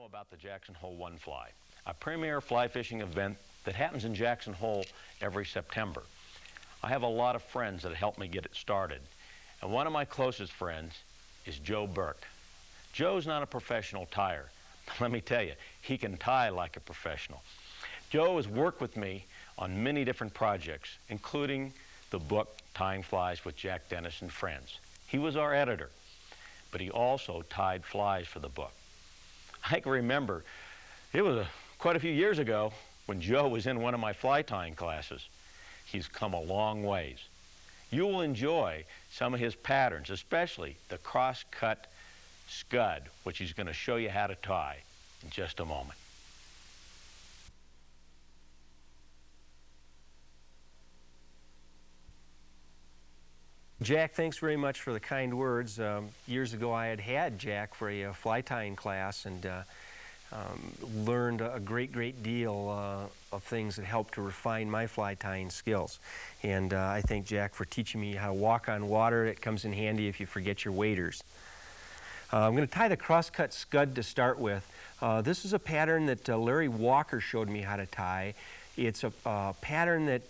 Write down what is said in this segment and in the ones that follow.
about the Jackson Hole One Fly, a premier fly fishing event that happens in Jackson Hole every September. I have a lot of friends that help me get it started, and one of my closest friends is Joe Burke. Joe's not a professional tyer. Let me tell you, he can tie like a professional. Joe has worked with me on many different projects, including the book Tying Flies with Jack Dennis and Friends. He was our editor, but he also tied flies for the book. I can remember, it was quite a few years ago when Joe was in one of my fly tying classes. He's come a long ways. You will enjoy some of his patterns, especially the Cross Cut SCUD, which he's going to show you how to tie in just a moment. Jack, thanks very much for the kind words. Years ago I had Jack for a fly tying class and learned a great deal of things that helped to refine my fly tying skills. And I thank Jack for teaching me how to walk on water. It comes in handy if you forget your waders. I'm going to tie the Cross Cut SCUD to start with. This is a pattern that Larry Walker showed me how to tie. It's a pattern that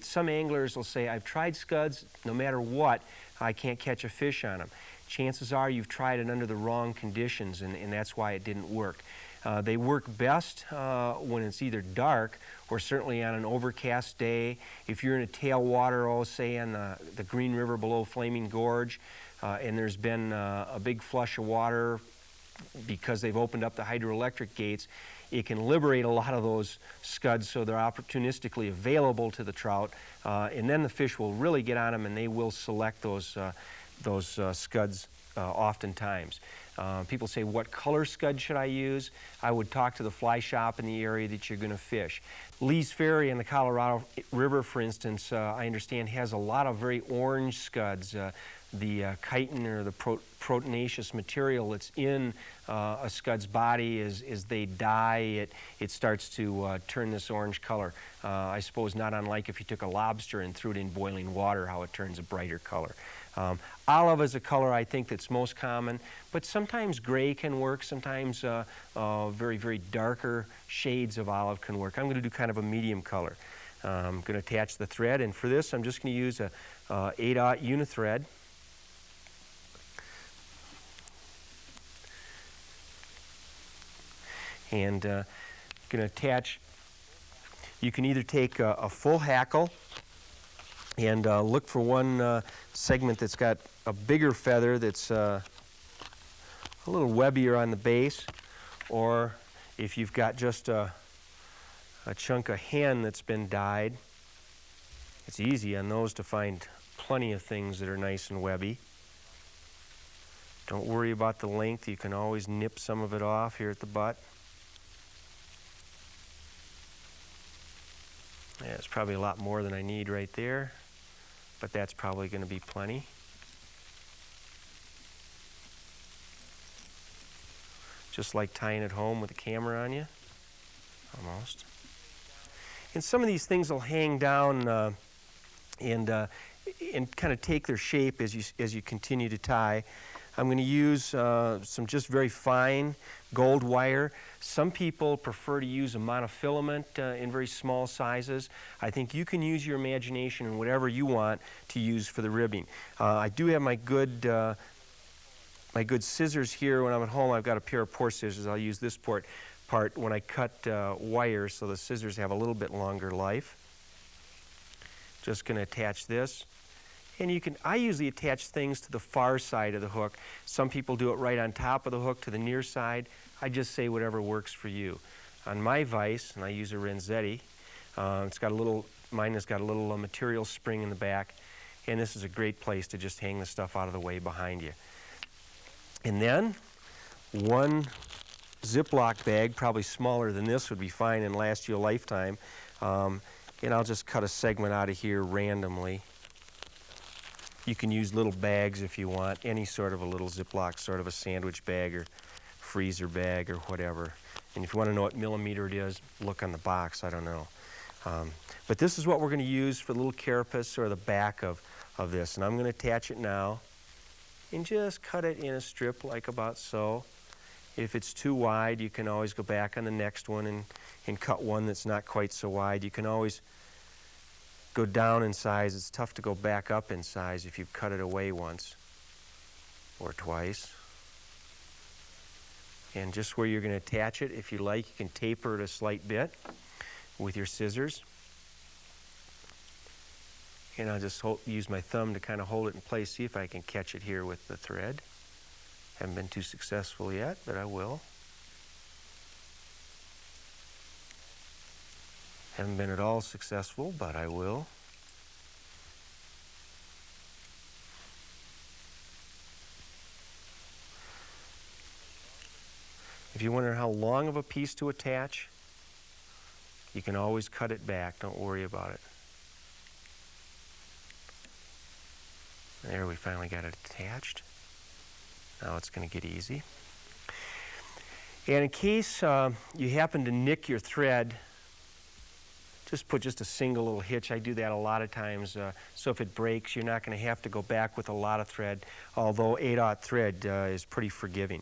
some anglers will say, I've tried scuds, no matter what, I can't catch a fish on them. Chances are you've tried it under the wrong conditions, and that's why it didn't work. They work best when it's either dark or certainly on an overcast day. If you're in a tailwater, oh, say on the Green River below Flaming Gorge, and there's been a big flush of water because they've opened up the hydroelectric gates, it can liberate a lot of those scuds so they're opportunistically available to the trout, and then the fish will really get on them and they will select those scuds oftentimes. People say, what color scud should I use? I would talk to the fly shop in the area that you're going to fish. Lee's Ferry in the Colorado River, for instance, I understand has a lot of very orange scuds. The chitin or the proteinaceous material that's in a scud's body as they die, it starts to turn this orange color. I suppose not unlike if you took a lobster and threw it in boiling water, how it turns a brighter color. Olive is a color I think that's most common, but sometimes gray can work, sometimes very darker shades of olive can work. I'm going to do kind of a medium color. I'm going to attach the thread, and for this I'm just going to use a 8/0 unithread. And going to attach, you can either take a full hackle and look for one segment that's got a bigger feather that's a little webbier on the base, or if you've got just a chunk of hen that's been dyed, it's easy on those to find plenty of things that are nice and webby. Don't worry about the length, you can always nip some of it off here at the butt. Yeah, it's probably a lot more than I need right there, but that's probably going to be plenty. Just like tying it home with a camera on you, almost. And some of these things will hang down and kind of take their shape as you continue to tie. I'm going to use some just very fine gold wire. Some people prefer to use a monofilament in very small sizes. I think you can use your imagination in whatever you want to use for the ribbing. I do have my good scissors here. When I'm at home, I've got a pair of port scissors. I'll use this part when I cut wire, so the scissors have a little bit longer life. Just going to attach this. And I usually attach things to the far side of the hook. Some people do it right on top of the hook to the near side. I just say whatever works for you. On my vise, and I use a Renzetti, mine has got a little material spring in the back, and this is a great place to just hang the stuff out of the way behind you. And then one Ziploc bag, probably smaller than this, would be fine and last you a lifetime. And I'll just cut a segment out of here randomly. You can use little bags if you want, any sort of a little Ziploc, sort of a sandwich bag or freezer bag or whatever. And if you want to know what millimeter it is, look on the box, I don't know. But this is what we're going to use for the little carapace or the back of this. And I'm going to attach it now and just cut it in a strip like about so. If it's too wide, you can always go back on the next one and cut one that's not quite so wide. You can always go down in size. It's tough to go back up in size if you've cut it away once or twice. And just where you're going to attach it, if you like, you can taper it a slight bit with your scissors. And I'll just use my thumb to kind of hold it in place, see if I can catch it here with the thread. Haven't been too successful yet, but I will. Haven't been at all successful, but I will. If you wonder how long of a piece to attach, you can always cut it back. Don't worry about it. There, we finally got it attached. Now it's going to get easy. And in case you happen to nick your thread, just put just a single little hitch. I do that a lot of times. So if it breaks, you're not going to have to go back with a lot of thread, although 8/0 thread is pretty forgiving.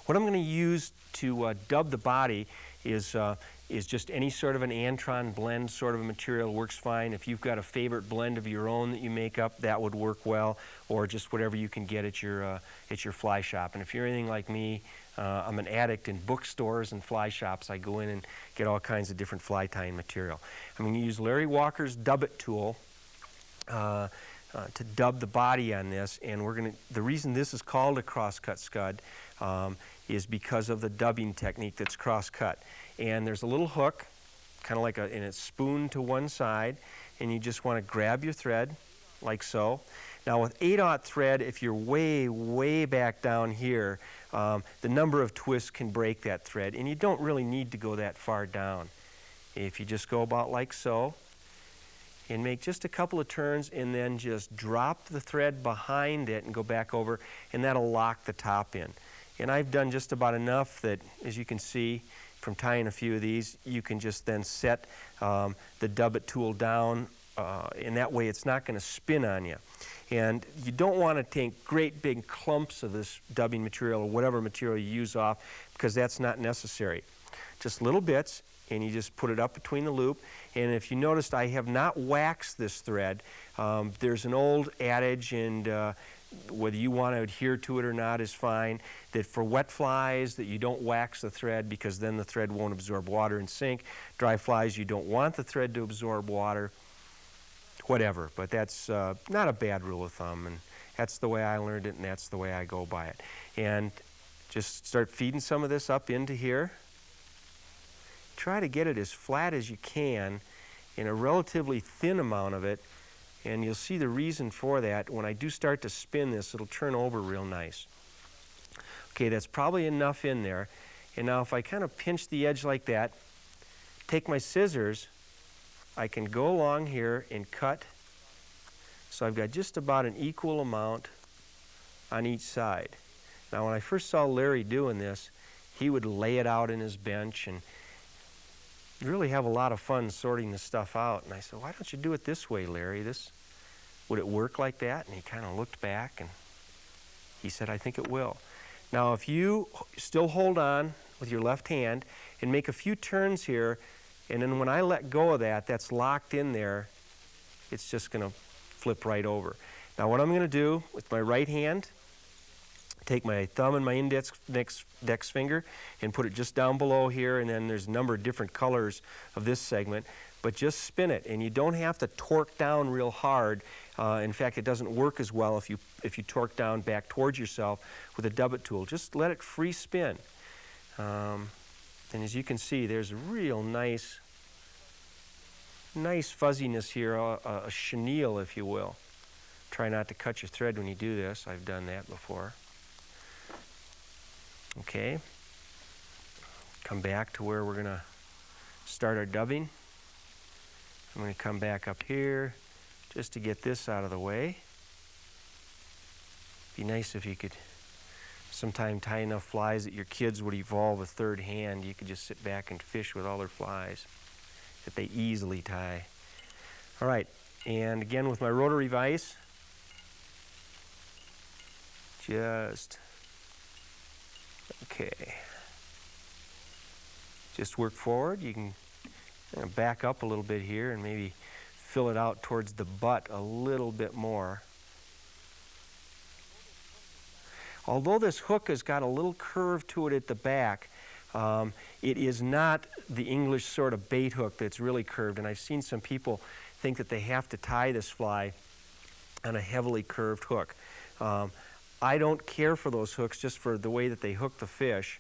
What I'm going to use to dub the body is just any sort of an Antron blend sort of a material. Works fine. If you've got a favorite blend of your own that you make up, that would work well, or just whatever you can get at your fly shop. And if you're anything like me, I'm an addict in bookstores and fly shops. I go in and get all kinds of different fly tying material. I'm going to use Larry Walker's Dub It tool to dub the body on this, and the reason this is called a crosscut scud is because of the dubbing technique that's crosscut. And there's a little hook, kind of like and it's spooned to one side, and you just want to grab your thread like so. Now with 8/0 thread, if you're way, way back down here, the number of twists can break that thread, and you don't really need to go that far down. If you just go about like so, and make just a couple of turns, and then just drop the thread behind it and go back over, and that'll lock the top in. And I've done just about enough that, as you can see from tying a few of these, you can just then set the Dub It tool down, and that way it's not going to spin on you. And you don't want to take great big clumps of this dubbing material or whatever material you use off, because that's not necessary. Just little bits, and you just put it up between the loop. And if you noticed, I have not waxed this thread. There's an old adage, and whether you want to adhere to it or not is fine, that for wet flies that you don't wax the thread, because then the thread won't absorb water and sink. Dry flies, you don't want the thread to absorb water. Whatever, but that's not a bad rule of thumb, and that's the way I learned it, and that's the way I go by it. And just start feeding some of this up into here. Try to get it as flat as you can in a relatively thin amount of it, and you'll see the reason for that. When I do start to spin this, it'll turn over real nice. Okay, that's probably enough in there. And now if I kind of pinch the edge like that, take my scissors, I can go along here and cut. So I've got just about an equal amount on each side. Now when I first saw Larry doing this, he would lay it out in his bench and really have a lot of fun sorting the stuff out. And I said, why don't you do it this way, Larry? Would it work like that? And he kind of looked back and he said, I think it will. Now if you still hold on with your left hand and make a few turns here, and then when I let go of that, that's locked in there, it's just going to flip right over. Now what I'm going to do with my right hand, take my thumb and my index finger and put it just down below here, and then there's a number of different colors of this segment, but just spin it, and you don't have to torque down real hard. In fact, it doesn't work as well if you torque down back towards yourself with a Dub It tool. Just let it free spin. And as you can see, there's a real nice fuzziness here, a chenille, if you will. Try not to cut your thread when you do this. I've done that before. Okay. Come back to where we're going to start our dubbing. I'm going to come back up here just to get this out of the way. Be nice if you could sometime tie enough flies that your kids would evolve a third hand. You could just sit back and fish with all their flies that they easily tie. All right, and again with my rotary vise, Okay. Just work forward. You can back up a little bit here and maybe fill it out towards the butt a little bit more. Although this hook has got a little curve to it at the back, it is not the English sort of bait hook that's really curved, and I've seen some people think that they have to tie this fly on a heavily curved hook. I don't care for those hooks just for the way that they hook the fish,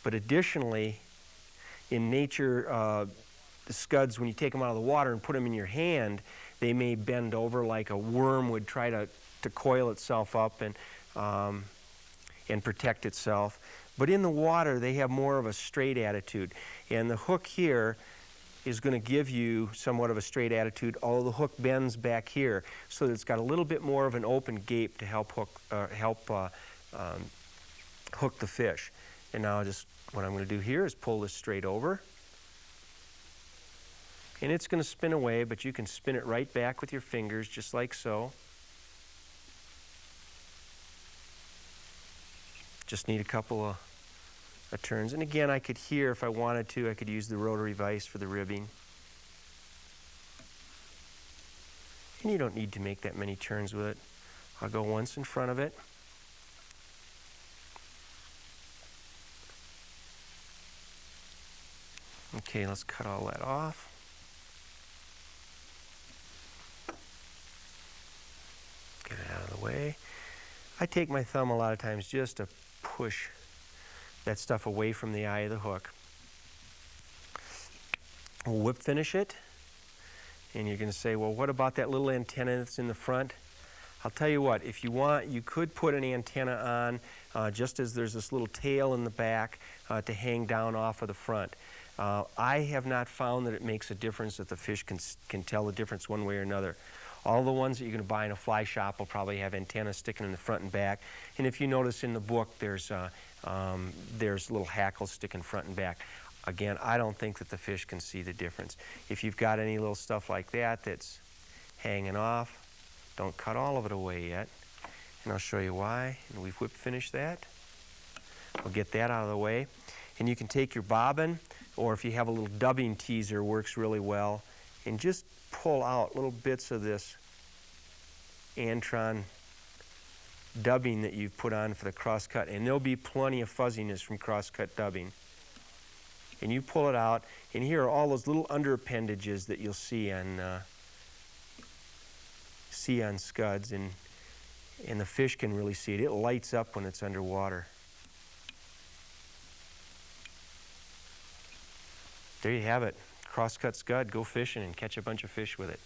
but additionally, in nature, the scuds, when you take them out of the water and put them in your hand, they may bend over like a worm would try to coil itself up and protect itself. But in the water, they have more of a straight attitude. And the hook here is going to give you somewhat of a straight attitude, although the hook bends back here, so that it's got a little bit more of an open gape to help hook the fish. And now what I'm going to do here is pull this straight over. And it's going to spin away, but you can spin it right back with your fingers, just like so. Just need a couple of turns. And again, I could here, if I wanted to, I could use the rotary vise for the ribbing. And you don't need to make that many turns with it. I'll go once in front of it. Okay, let's cut all that off. Get it out of the way. I take my thumb a lot of times just to push that stuff away from the eye of the hook. We'll whip finish it. And you're going to say, well, what about that little antenna that's in the front? I'll tell you what, if you want, you could put an antenna on just as there's this little tail in the back to hang down off of the front. I have not found that it makes a difference, that the fish can tell the difference one way or another. All the ones that you're going to buy in a fly shop will probably have antennas sticking in the front and back. And if you notice in the book, there's little hackles sticking front and back. Again, I don't think that the fish can see the difference. If you've got any little stuff like that that's hanging off, don't cut all of it away yet. And I'll show you why. And we've whip finished that. We'll get that out of the way. And you can take your bobbin, or if you have a little dubbing teaser, works really well, and just pull out little bits of this Antron dubbing that you've put on for the crosscut, and there'll be plenty of fuzziness from crosscut dubbing. And you pull it out, and here are all those little under appendages that you'll see on scuds, and the fish can really see it. It lights up when it's underwater. There you have it. Crosscut SCUD. Go fishing and catch a bunch of fish with it.